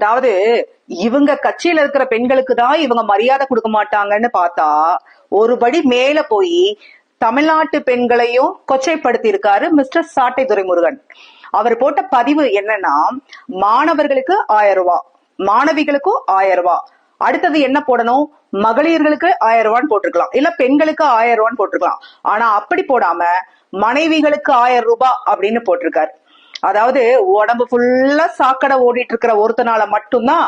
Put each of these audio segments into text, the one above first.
அதாவது இவங்க கட்சியில இருக்கிற பெண்களுக்கு தான் இவங்க மரியாதை கொடுக்க மாட்டாங்கன்னு பார்த்தா ஒருபடி மேல போய் தமிழ்நாட்டு பெண்களையும் கொச்சைப்படுத்தி இருக்காரு மிஸ்டர் சாட்டை துரைமுருகன். அவர் போட்ட பதிவு என்னன்னா, மாணவர்களுக்கு 1000 ரூபாய், மாணவிகளுக்கும் 1000 ரூபாய், அடுத்தது என்ன போடணும், மகளிர்களுக்கு 1000 ரூபான்னு போட்டிருக்கலாம், இல்ல பெண்களுக்கு 1000 ரூபான்னு போட்டிருக்கலாம். ஆனா அப்படி போடாம மனைவிகளுக்கு 1000 ரூபாய் அப்படின்னு போட்டிருக்காரு. அதாவது உடம்பு ஃபுல்லா சாக்கடை ஓடிட்டு இருக்கிற ஒருத்தனால மட்டும்தான்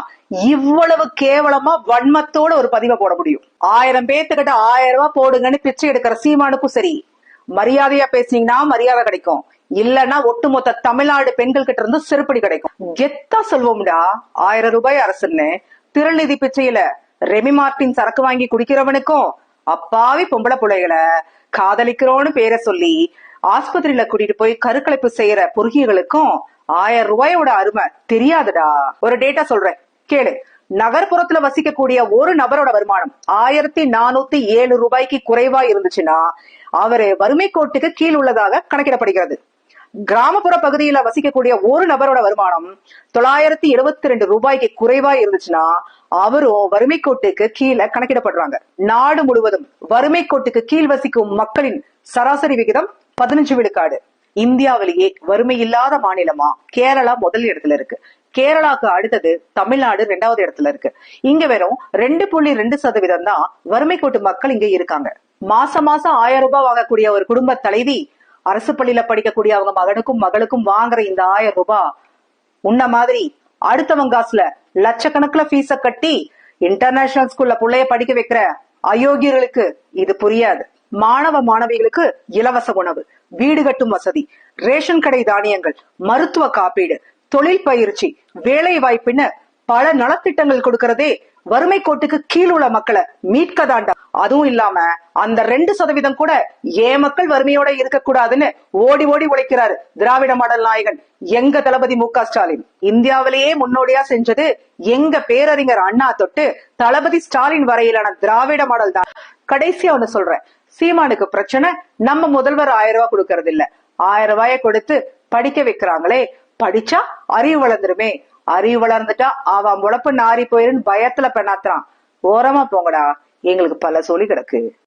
இவ்வளவு கேவலமா வன்மத்தோட ஒரு பதிவை போட முடியும். 1000 பேத்துக்கிட்ட 1000 ரூபாய் போடுங்கன்னு பிச்சை எடுக்கிற சீமானுக்கும் சரி, மரியாதையா பேசினீங்கன்னா மரியாதை கிடைக்கும், இல்லன்னா ஒட்டுமொத்த தமிழ்நாடு பெண்கள் கிட்ட இருந்து செருப்படி கிடைக்கும். கெத்தா சொல்வோம்டா 1000 ரூபாய் அரசுன்னு. திருநிதி பிச்சையில ரெமி மார்டின் சரக்கு வாங்கி குடிக்கிறவனுக்கும் அப்பாவி பொம்பளை பிள்ளைகளை காதலிக்கிறோன்னு பேரை சொல்லி ஆஸ்பத்திரியில கூட்டிட்டு போய் கருக்கலைப்பு செய்யற பொறுகிகளுக்கும் 1000 ரூபாயோட அருமை தெரியாதுடா. ஒரு டேட்டா சொல்றேன் கேளு. நகர்ப்புறத்துல வசிக்கக்கூடிய ஒரு நபரோட வருமானம் 1407 ரூபாய்க்கு குறைவா இருந்துச்சுன்னா அவரு வறுமை கோட்டுக்கு கீழ் உள்ளதாக கணக்கிடப்படுகிறது. கிராமப்புற பகுதியில வசிக்கக்கூடிய ஒரு நபரோட வருமானம் 972 ரூபாய்க்கு குறைவா இருந்துச்சுன்னா அவரும் வறுமை கோட்டுக்கு கீழே கணக்கிடப்படுறாங்க. நாடு முழுவதும் வறுமை கோட்டுக்கு கீழ் வசிக்கும் மக்களின் சராசரி விகிதம் 15 விழுக்காடு. இந்தியாவிலேயே வறுமை இல்லாத மாநிலமா கேரளா முதல் இடத்துல இருக்கு. கேரளாக்கு அடுத்தது தமிழ்நாடு 2வது இடத்துல இருக்கு. இங்க வெறும் 2.2% தான் வறுமை கோட்டு மக்கள் இங்க இருக்காங்க. மாசம் 1000 ரூபாய் வாங்கக்கூடிய ஒரு குடும்ப தலைவி அரசு பள்ளியில படிக்கக்கூடிய அவங்க மகனுக்கும் மகளுக்கும் வாங்குற இந்த 1000 ரூபாய் உன்ன மாதிரி அடுத்தவங்க காசுல லட்சக்கணக்குல ஃபீஸ கட்டி இன்டர்நேஷனல் ஸ்கூல்ல பிள்ளைய படிக்க வைக்கிற அயோக்கியர்களுக்கு இது புரியாது. மாணவ மாணவிகளுக்கு இலவச உணவு, வீடு கட்டும் வசதி, ரேஷன் கடை தானியங்கள், மருத்துவ காப்பீடு, தொழில் பயிற்சி, வேலை வாய்ப்புன்னு பல நலத்திட்டங்கள் கொடுக்கறதே வறுமை கோட்டுக்கு கீழ் உள்ள மக்களை மீட்கதாண்டா. அதுவும் இல்லாம அந்த 2% கூட ஏன் மக்கள் வறுமையோட இருக்க கூடாதுன்னு ஓடி ஓடி உழைக்கிறாரு திராவிட மாடல் நாயகன் எங்க தளபதி மு.க. ஸ்டாலின். இந்தியாவிலேயே முன்னோடியா செஞ்சது எங்க பேரறிஞர் அண்ணா தொட்டு தளபதி ஸ்டாலின் வரையிலான திராவிட மாடல் தான். கடைசியா ஒண்ணு சொல்றேன், சீமானுக்கு பிரச்சனை நம்ம முதல்வர் 1000 ரூபாய் கொடுக்கறது இல்ல, 1000 ரூபாய கொடுத்து படிக்க வைக்கிறாங்களே, படிச்சா அறிவு வளர்ந்துருமே, அறிவு வளர்ந்துட்டா அவன் உழப்பு நாரி போயிருன்னு பயத்துல பெண்ணாத்துறான். ஓரமா போங்கடா, எங்களுக்கு பல சொல்லி கிடக்கு.